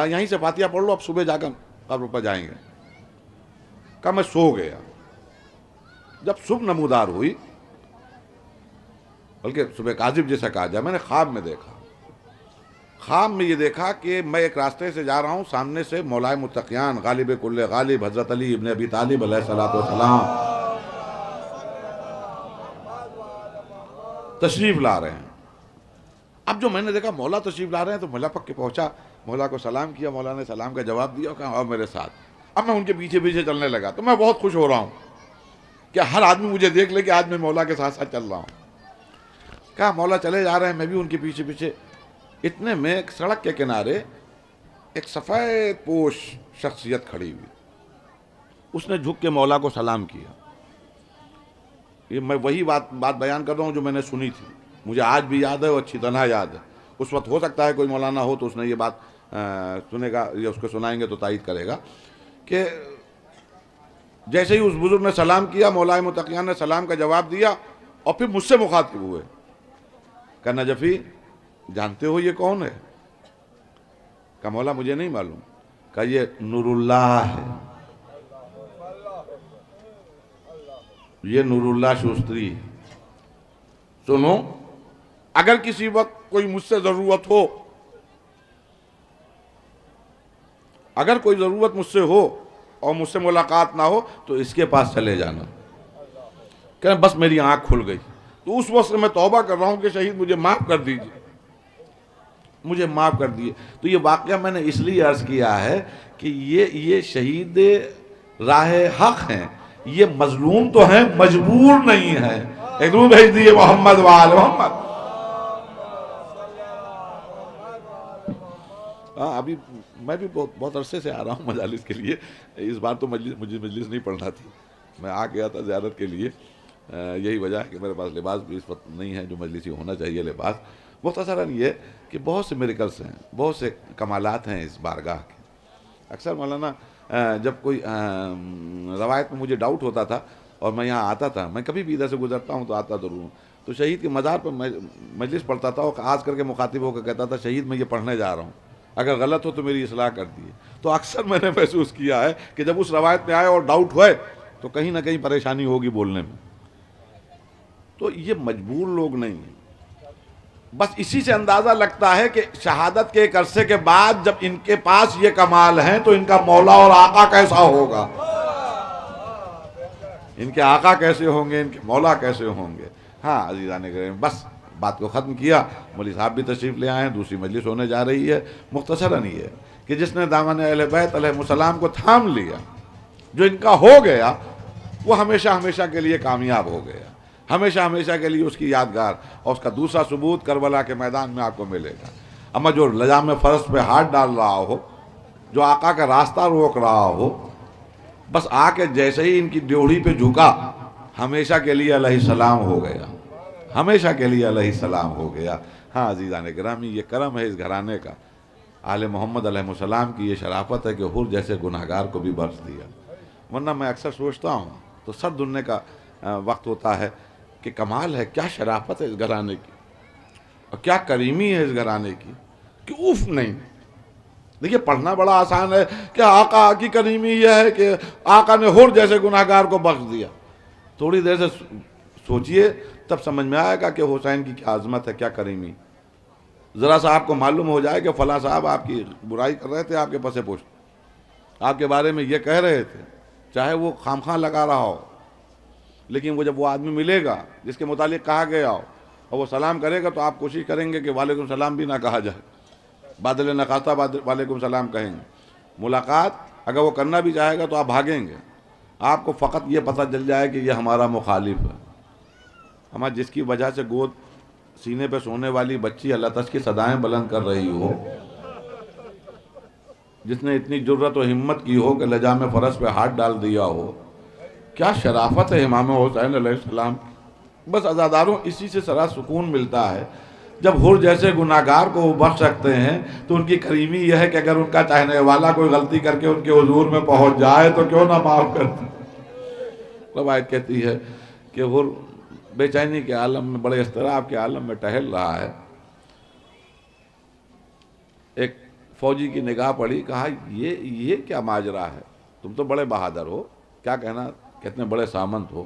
یہیں سے فاتحہ پڑھ لو، اب صبح جا کر قبر پر جائیں گے۔ کہا میں سو گیا، جب صبح نمودار ہوئی، بلکہ صبح کاذب جیسا کہا جائے، میں نے خواب میں دیکھا، خواب میں یہ دیکھا کہ میں ایک راستے سے جا رہا ہوں، سامنے سے مولائے متقیان غالب کل غالب حضرت علی ابن ابی طالب علیہ الصلوۃ والسلام تشریف لا رہے ہیں۔ اب جو میں نے دیکھا مولا تشریف لا رہے ہیں تو مولا پک کے پہنچا، مولا کو سلام کیا، مولا نے سلام کا جواب دیا اور کہا آؤ میرے ساتھ۔ اب میں ان کے پیچھے پیچھے چلنے لگا تو میں بہت خوش ہو رہا ہوں کہ ہر آدمی مجھے دیکھ لے کہ آج میں مولا کے ساتھ ساتھ چل رہا ہوں۔ کہا مولا چلے جا رہے ہیں، میں بھی ان کے پیچھے پیچھے۔ اتنے میں ایک سڑک کے کنارے ایک سفید پوش شخصیت کھڑی ہوئی، اس نے جھک کے مولا کو سلام کیا۔ یہ میں وہی بات بیان کر رہا ہوں جو میں نے سنی تھی، مجھے آج بھی یاد ہے اور اچھی طرح یاد ہے۔ اس وقت ہو سکتا ہے کوئی مولانا ہو تو اس نے یہ بات سنے گا یا اس کو سنائیں گے تو تائید کرے گا کہ جیسے ہی اس بزرگ نے سلام کیا، مولائے متقیان نے سلام کا جواب دیا اور پھر مجھ سے مخاطب ہوئے کہ نجفی جانتے ہو یہ کون ہے؟ کہ مولا مجھے نہیں معلوم۔ کہ یہ نور اللہ ہے، یہ نور اللہ شوستری ہے۔ سنو، اگر کسی وقت کوئی مجھ سے ضرورت ہو، اگر کوئی ضرورت مجھ سے ہو اور مجھ سے ملاقات نہ ہو تو اس کے پاس چلے جانا۔ کہ بس میری آنکھ کھل گئی تو اس وقت سے میں توبہ کر رہا ہوں کہ شہید مجھے معاف کر دیجیے، مجھے معاف کر دیے۔ تو یہ واقعہ میں نے اس لیے عرض کیا ہے کہ یہ شہید راہ حق ہیں، یہ مظلوم تو ہیں، مجبور نہیں ہیں۔ ایک دور بھیج دیئے محمد وآل محمد۔ ابھی میں بھی بہت عرصے سے آ رہا ہوں مجالس کے لیے، اس بار تو مجھے مجلس نہیں پڑھنا تھی، میں آ گیا تھا زیارت کے لیے۔ یہی وجہ ہے کہ میرے پاس لباس بھی اس وقت نہیں ہے جو مجلسی ہونا چاہیے لباس۔ مختصراً یہ کہ بہت سے میریکلس ہیں، بہت سے کمالات ہیں اس بارگاہ کے۔ اکثر مولانا جب کوئی روایت میں مجھے ڈاؤٹ ہوتا تھا اور میں یہاں آتا تھا، میں کبھی بھی ادھر سے گزرتا ہوں تو آتا ضرور ہوں، تو شہید کے مزار پر مجلس پڑھتا تھا اور خاص کر کے مخاطب ہو کر کہتا تھا شہید میں یہ پڑھنے جا رہا ہوں، اگر غلط ہو تو میری اصلاح کر دیے۔ تو اکثر میں نے محسوس کیا ہے کہ جب اس روایت میں آئے اور ڈاؤٹ ہوئے تو کہیں نہ کہیں پریشانی ہوگی بولنے میں۔ تو یہ مجبور لوگ نہیں ہیں، بس اسی سے اندازہ لگتا ہے کہ شہادت کے ایک عرصے کے بعد جب ان کے پاس یہ کمال ہیں تو ان کا مولا اور آقا کیسا ہوگا، ان کے آقا کیسے ہوں گے، ان کے مولا کیسے ہوں گے۔ ہاں عزیزان گرامی، بس بات کو ختم کیا۔ مولوی صاحب بھی تشریف لے آئے ہیں، دوسری مجلس ہونے جا رہی ہے۔ مختصراً یہ کہ جس نے دامن اہل بیت علیہ السلام کو تھام لیا، جو ان کا ہو گیا، وہ ہمیشہ ہمیشہ کے لیے کامیاب ہو گیا، ہمیشہ ہمیشہ کے لیے اس کی یادگار۔ اور اس کا دوسرا ثبوت کربلا کے میدان میں آپ کو ملے گا۔ اما جو لجام فرض پہ ہاتھ ڈال رہا ہو، جو آقا کا راستہ روک رہا ہو، بس آ کے جیسے ہی ان کی ڈیوڑی پہ جھکا، ہمیشہ کے لیے علیہ السلام ہو گیا، ہمیشہ کے لیے علیہ السلام ہو گیا۔ ہاں عزیزان گرامی، یہ کرم ہے اس گھرانے کا، آل محمد علیہ السلام کی یہ شرافت ہے کہ حر جیسے گناہگار کو بھی بخش دیا۔ ورنہ میں اکثر سوچتا ہوں تو سر دھلنے کا وقت ہوتا ہے کہ کمال ہے، کیا شرافت ہے اس گھرانے کی اور کیا کریمی ہے اس گھرانے کی کہ اوف نہیں۔ دیکھیے پڑھنا بڑا آسان ہے کہ آقا کی کریمی یہ ہے کہ آقا نے حر جیسے گناہگار کو بخش دیا۔ تھوڑی دیر سے سوچئے تب سمجھ میں آئے گا کہ حسین کی کیا عظمت ہے، کیا کریمی۔ ذرا سا آپ کو معلوم ہو جائے کہ فلاں صاحب آپ کی برائی کر رہے تھے، آپ کے پسے پوچھ آپ کے بارے میں یہ کہہ رہے تھے، چاہے وہ خام خواہ لگا رہا ہو، لیکن وہ جب وہ آدمی ملے گا جس کے متعلق کہا گیا ہو اور وہ سلام کرے گا تو آپ کوشش کریں گے کہ وعلیکم السلام بھی نہ کہا جائے، بادل نخواستہ وعلیکم السلام کہیں گے۔ ملاقات اگر وہ کرنا بھی چاہے گا تو آپ بھاگیں گے، آپ کو فقط یہ پتہ چل جائے کہ یہ ہمارا مخالف ہے۔ ہمارا جس کی وجہ سے گود سینے پہ سونے والی بچی اللہ تعالیٰ کی صدائیں بلند کر رہی ہو، جس نے اتنی جرت و ہمت کی ہو کہ لجام فرض پہ ہاتھ ڈال دیا ہو، کیا شرافت ہے امام حسین علیہ السلام۔ بس عزاداروں اسی سے سرا سکون ملتا ہے، جب حر جیسے گناہگار کو وہ بخش سکتے ہیں تو ان کی کریمی یہ ہے کہ اگر ان کا چاہنے والا کوئی غلطی کر کے ان کے حضور میں پہنچ جائے تو کیوں نہ معاف کرتے۔ روایت کہتی ہے کہ حر بے چینی کے عالم میں، بڑے اضطراب کے عالم میں ٹہل رہا ہے، ایک فوجی کی نگاہ پڑی، کہا یہ کیا ماجرا ہے، تم تو بڑے بہادر ہو، کیا کہنا، کتنے بڑے سامنت ہو،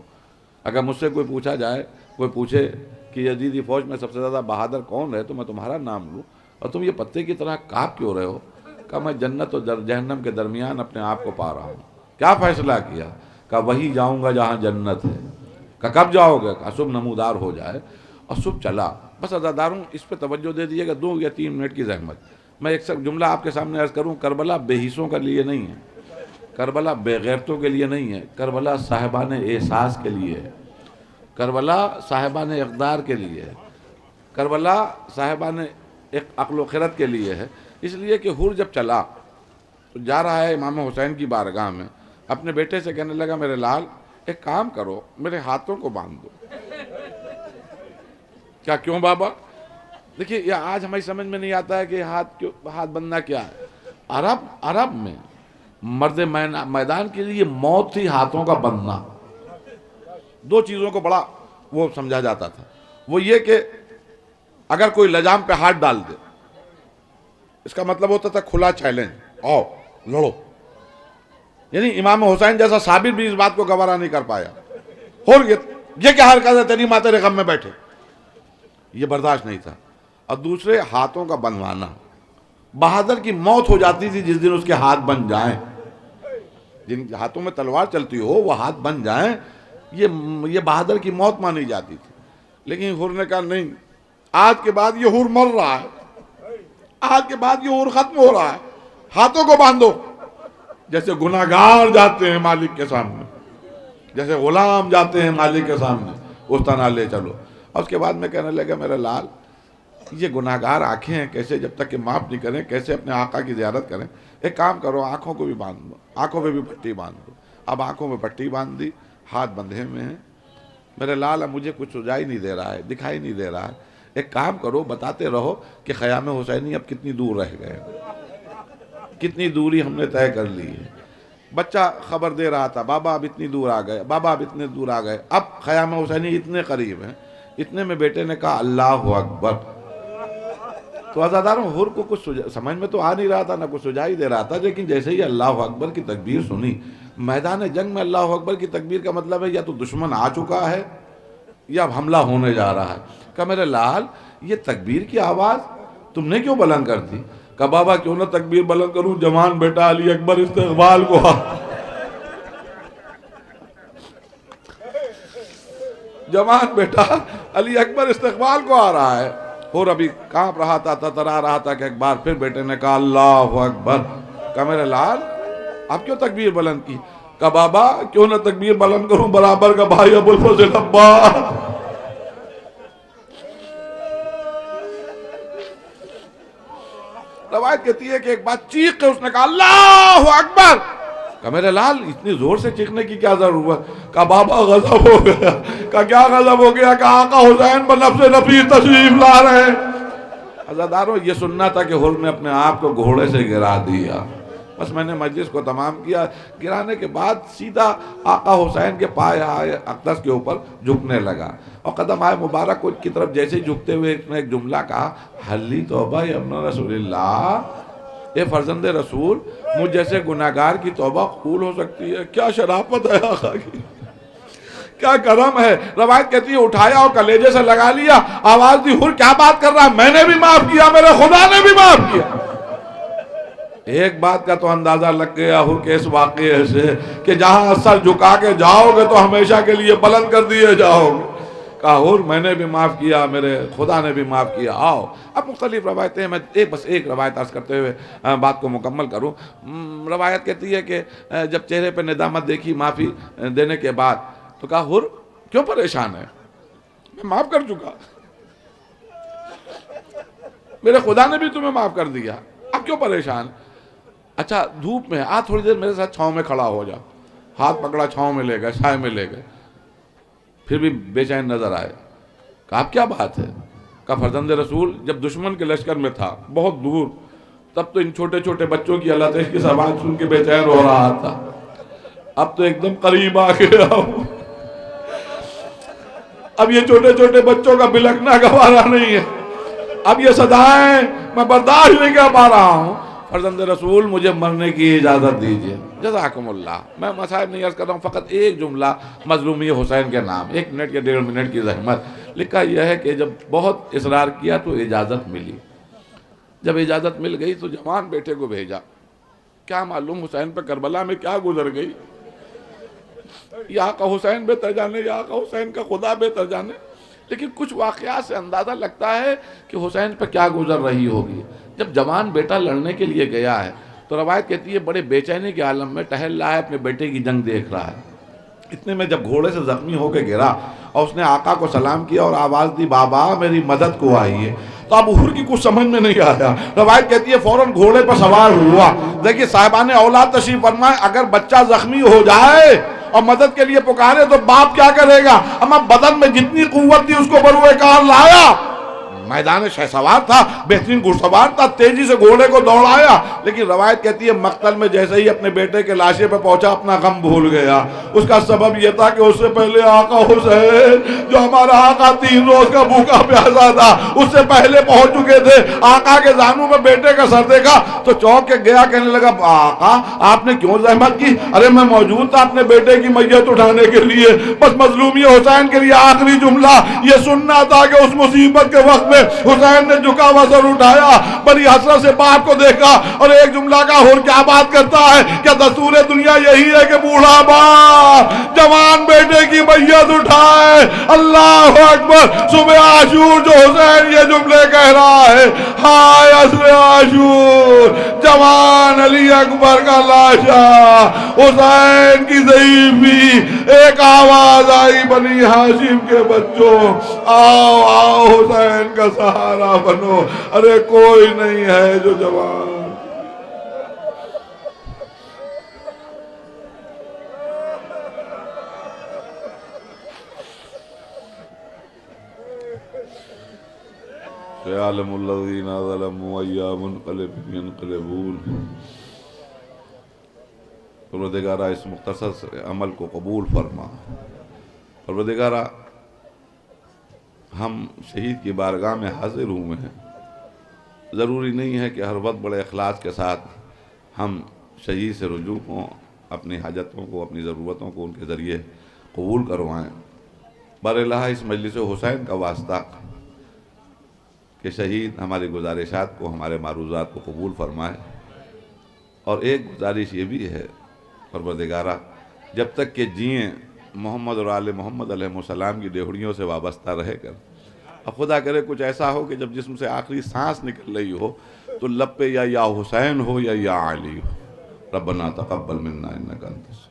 اگر مجھ سے کوئی پوچھا جائے، کوئی پوچھے کہ یزیدی فوج میں سب سے زیادہ بہادر کون ہے تو میں تمہارا نام لوں اور تم یہ پتے کی طرح کانپ کیوں رہے ہو؟ کہا میں جنت اور جہنم کے درمیان اپنے آپ کو پا رہا ہوں۔ کیا فیصلہ کیا؟ کہا وہی جاؤں گا جہاں جنت ہے۔ کہا کب جاؤ گے؟ کہا صبح نمودار ہو جائے۔ اور صبح چلا۔ بس عزاداروں اس پہ توجہ دے دیجیے گا، 2 یا 3 منٹ کی زحمت۔ میں ایک جملہ آپ کے سامنے عرض کروں، کربلا بے حصوں کے لیے نہیں ہے، کربلا بے غیرتوں کے لیے نہیں ہے، کربلا صاحبان احساس کے لیے ہے، کربلا صاحبان اقدار کے لیے ہے، کربلا صاحبان عقل و خرد کے لیے ہے۔ اس لیے کہ حور جب چلا تو جا رہا ہے امام حسین کی بارگاہ میں، اپنے بیٹے سے کہنے لگا میرے لال ایک کام کرو، میرے ہاتھوں کو باندھ دو۔ کیا کیوں بابا؟ دیکھیے یہ آج ہماری سمجھ میں نہیں آتا ہے کہ ہاتھ بندنا کیا ہے۔ عرب میں مرد میدان کے لیے موت تھی ہاتھوں کا بندنا۔ 2 چیزوں کو بڑا وہ سمجھا جاتا تھا، وہ یہ کہ اگر کوئی لجام پہ ہاتھ ڈال دے، اس کا مطلب ہوتا تھا کھلا چیلنج، آؤ لڑو۔ یعنی امام حسین جیسا صابر بھی اس بات کو گوارا نہیں کر پایا، اور یہ کیا حرکت ہے تیری ماں تیرے غم میں بیٹھے، یہ برداشت نہیں تھا۔ اور دوسرے ہاتھوں کا بنوانا، بہادر کی موت ہو جاتی تھی جس دن اس کے ہاتھ بن جائیں، جن ہاتھوں میں تلوار چلتی ہو وہ ہاتھ بن جائیں، یہ بہادر کی موت مانی جاتی تھی۔ لیکن حور نے کہا نہیں، آج کے بعد یہ حور مر رہا ہے، آج کے بعد یہ حور ختم ہو رہا ہے، ہاتھوں کو باندھو۔ جیسے گناہگار جاتے ہیں مالک کے سامنے، جیسے غلام جاتے ہیں مالک کے سامنے، اس طرح لے چلو۔ اور اس کے بعد میں کہنے لگا میرے لال یہ گناہگار آنکھیں ہیں، کیسے جب تک کہ معاف نہیں کریں کیسے اپنے آقا کی زیارت کریں؟ ایک کام کرو، آنکھوں کو بھی باندھ دو، آنکھوں پہ بھی پٹی باندھ دو۔ اب آنکھوں میں پٹی باندھ دی، ہاتھ بندھے میں ہیں۔ میرے لال اب مجھے کچھ سجائی نہیں دے رہا ہے، دکھائی نہیں دے رہا ہے، ایک کام کرو بتاتے رہو کہ خیام حسینی اب کتنی دور رہ گئے، کتنی دوری ہم نے طے کر لی ہے۔ بچہ خبر دے رہا تھا بابا اب اتنی دور آ گئے، بابا اب اتنے دور آ گئے، اب خیام حسینی اتنے قریب ہیں۔ اتنے میں بیٹے نے کہا اللہ اکبر۔ تو عزاداروں حور کو کچھ سمجھ میں تو آ نہیں رہا تھا، نہ کچھ سجائی دے رہا تھا، لیکن جیسے ہی اللہ اکبر کی تکبیر سنی، میدان جنگ میں اللہ اکبر کی تکبیر کا مطلب ہے یا تو دشمن آ چکا ہے یا اب حملہ ہونے جا رہا ہے۔ کہا میرے لال یہ تکبیر کی آواز تم نے کیوں بلند کر دی؟ کہا بابا کیوں نہ تکبیر بلند کروں، جوان بیٹا علی اکبر استقبال کو جوان بیٹا علی اکبر استقبال کو آ رہا ہے۔ اور ابھی کانپ رہا تھا، تترا رہا تھا کہ ایک بار پھر بیٹے نے کہا اللہ اکبر۔ کہا میرے لال اب کیوں تکبیر بلند کی؟ کہا بابا کیوں نہ تکبیر بلند کروں برابر کا بھائی ابو الفضل عباس۔ روایت کہتی ہے کہ ایک بات چیخ کے اس نے کہا اللہ اکبر۔ کہا میرے لال اتنی زور سے چیخنے کی کیا ضرورت؟ کہا بابا غضب ہو گیا۔ کہا کیا غضب ہو گیا؟ کہا آقا حسین بنفس نفیس تشریف لا رہے ہیں۔ عزاداروں یہ سننا تھا کہ حور نے اپنے آپ کو گھوڑے سے گرا دیا۔ بس میں نے مجلس کو تمام کیا، گرانے کے بعد سیدھا آقا حسین کے پائے اقدس کے اوپر جھکنے لگا، اور قدم آئے مبارک کی طرف جیسے جھکتے ہوئے اس نے ایک جملہ کہا حلی توبہ یا ابن رسول اللہ، اے فرزند رسول مجھ جیسے گناہگار کی توبہ قبول ہو سکتی ہے؟ کیا شرافت ہے آقا کی، کیا کرم ہے۔ روایت کہتی ہے اٹھایا اور کلیجے سے لگا لیا، آواز دی حور کیا بات کر رہا ہے؟ میں نے بھی معاف کیا، میرے خدا نے بھی معاف کیا۔ ایک بات کا تو اندازہ لگ گیا حور کے اس واقعے سے کہ جہاں سر جھکا کے جاؤ گے تو ہمیشہ کے لیے بلند کر دیے جاؤ گے۔ کہا حور میں نے بھی معاف کیا، میرے خدا نے بھی معاف کیا، آؤ۔ اب مختلف روایتیں ہیں، میں بس ایک روایت عرض کرتے ہوئے بات کو مکمل کروں۔ روایت کہتی ہے کہ جب چہرے پہ ندامت دیکھی معافی دینے کے بعد تو کہا حور کیوں پریشان ہے؟ میں معاف کر چکا، میرے خدا نے بھی تمہیں معاف کر دیا، اب کیوں پریشان؟ اچھا دھوپ میں آ تھوڑی دیر میرے ساتھ چھاؤں میں کھڑا ہو جا۔ ہاتھ پکڑا، چھاؤں میں لے گئے، سائے میں لے گئے، پھر بھی بے چین نظر آئے۔ کہا اب کیا بات ہے؟ کہا فرزند رسول جب دشمن کے لشکر میں تھا بہت دور، تب تو ان چھوٹے چھوٹے بچوں کی اللہ تعالیٰ کی آواز سن کے بے چین ہو رہا تھا، اب تو ایک دم قریب آ گیا ہوں، اب یہ چھوٹے چھوٹے بچوں کا بلکنا گوارا نہیں ہے، اب یہ صدائیں میں برداشت نہیں کر پا رہا ہوں، فرزند رسول مجھے مرنے کی اجازت دیجئے۔ جزاکم اللہ۔ میں مسائل نہیں عرض کر رہا ہوں، فقط ایک جملہ مظلومی حسین کے نام، 1 منٹ یا 1.5 منٹ کی زحمت۔ لکھا یہ ہے کہ جب بہت اصرار کیا تو اجازت ملی، جب اجازت مل گئی تو جوان بیٹے کو بھیجا. کیا معلوم حسین پہ کربلا میں کیا گزر گئی، یہاں کا حسین بہتر جانے، یہاں کا حسین کا خدا بہتر جانے. لیکن کچھ واقعات سے اندازہ لگتا ہے کہ حسین پہ کیا گزر رہی ہوگی. جب جوان بیٹا لڑنے کے لیے گیا ہے تو روایت کہتی ہے بڑے بے چینی کے عالم میں ٹہل رہا ہے، اپنے بیٹے کی جنگ دیکھ رہا ہے. اتنے میں جب گھوڑے سے زخمی ہو کے گرا اور اس نے آقا کو سلام کیا اور آواز دی بابا میری مدد کو آئیے، تو اب حضور کی کچھ سمجھ میں نہیں آیا. روایت کہتی ہے فوراً گھوڑے پر سوار ہوا. دیکھیے صاحبان اولاد تشریف فرمائے، اگر بچہ زخمی ہو جائے اور مدد کے لیے پکارے تو باپ کیا کرے گا؟ اما بدن میں جتنی قوت تھی اس کو بروئے کار لایا. میدان شہ سوار تھا، بہترین گھڑ سوار تھا، تیزی سے گھوڑے کو دوڑایا. لیکن روایت کہتی ہے مقتل میں جیسے ہی اپنے بیٹے کے لاشے پہ پہنچا اپنا غم بھول گیا. اس کا سبب یہ تھا کہ اس سے پہلے آقا حسین جو ہمارا آقا 3 روز کا بھوکا پیاسا تھا اس سے پہلے پہنچ چکے تھے. آقا کے زانوں میں بیٹے کا سر دیکھا تو چونک کے گیا، کہنے لگا آقا آپ نے کیوں زحمت کی؟ ارے میں موجود تھا اپنے بیٹے کی میت اٹھانے کے لیے، بس مظلومی حسین کے لیے آخری جملہ یہ سننا تھا کہ اس مصیبت کے وقت میں حسین نے جھکا ہوا سر اٹھایا، بڑی حسرت سے باپ کو دیکھا اور ایک جملہ کا اور کیا بات کرتا ہے، کیا دستور دنیا یہی ہے کہ بوڑھا باپ جوان بیٹے کی میت اٹھائے؟ اللہ اکبر. صبح عاشور جو حسین یہ جملے کہہ رہا ہے، ہائے عصر عاشور جوان علی اکبر کا لاشا، حسین کی ضعیفی. ایک آواز آئی بنی ہاشم کے بچوں، آؤ آؤ حسین کا سہارا بنو. ارے کوئی نہیں ہے جو جوان سيعلم الذين ظلموا أيّ منقلب ينقلبون. پروردگارہ اس مختصر سے عمل کو قبول فرما. پروردگارہ ہم شہید کی بارگاہ میں حاضر ہوئے ہیں، ضروری نہیں ہے کہ ہر وقت بڑے اخلاص کے ساتھ ہم شہید سے رجوع ہوں، اپنی حاجتوں کو اپنی ضرورتوں کو ان کے ذریعے قبول کروائیں. باراللہ اس مجلس حسین کا واسطہ کہ شہید ہماری گزارشات کو ہمارے معروضات کو قبول فرمائے. اور ایک گزارش یہ بھی ہے پروردگارہ جب تک کہ جئیں محمد اور آل محمد علیہ السلام کی ڈیہڑیوں سے وابستہ رہے کر. اب خدا کرے کچھ ایسا ہو کہ جب جسم سے آخری سانس نکل رہی ہو تو لب پہ یا حسین ہو یا علی ہو. ربنا تقبل منا انک انت